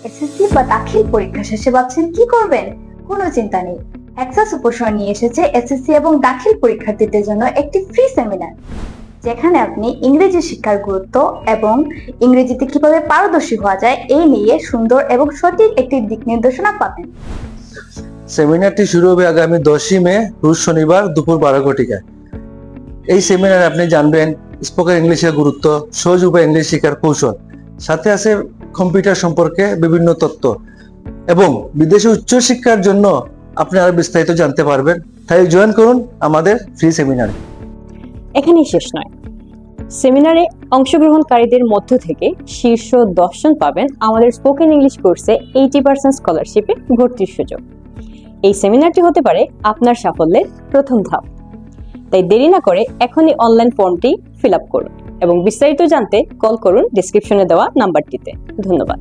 SSC বা দাখিল পরীক্ষা শেষে ভাবছেন কি করবেন? কোনো চিন্তা নেই। হেক্সাস উপসর নিয়ে এসেছে এসএসসি এবং দাখিল পরীক্ষার্থীদের জন্য একটি ফ্রি সেমিনার, যেখানে আপনি ইংরেজি শিক্ষার গুরুত্ব এবং ইংরেজিতে কিভাবে পারদর্শী হওয়া যায় এই নিয়ে সুন্দর এবং সঠিক একটি দিক নির্দেশনা পাবেন। সেমিনারটি শুরু হবে আগামী 10ই মে রোজ শনিবার দুপুর 12 ঘটিকায়। এই সেমিনারে আপনি জানবেন স্পোকেন ইংলিশের গুরুত্ব, সহজ উপায়ে ইংলিশ শেখার কৌশল, সাথে আছে কম্পিউটার সম্পর্কে বিভিন্ন তথ্য এবং বিদেশে উচ্চশিক্ষার জন্য আপনি আরো বিস্তারিত জানতে পারবেন। তাই জয়েন করুন আমাদের ফ্রি সেমিনারে। এখানেই শেষ নয়, সেমিনারে অংশগ্রহণকারীদের মধ্য থেকে শীর্ষ 10 জন পাবেন আমাদের স্পোকেন ইংলিশ কোর্সে 80% স্কলারশিপে ভর্তির সুযোগ। এই সেমিনারটি হতে পারে আপনার সাফল্যের প্রথম ধাপ। তাই দেরি না করে এখনই অনলাইন ফর্মটি ফিল আপ করুন এবং বিস্তারিত জানতে কল করুন ডেসক্রিপশনে দেওয়া নাম্বারটিতে। ধন্যবাদ।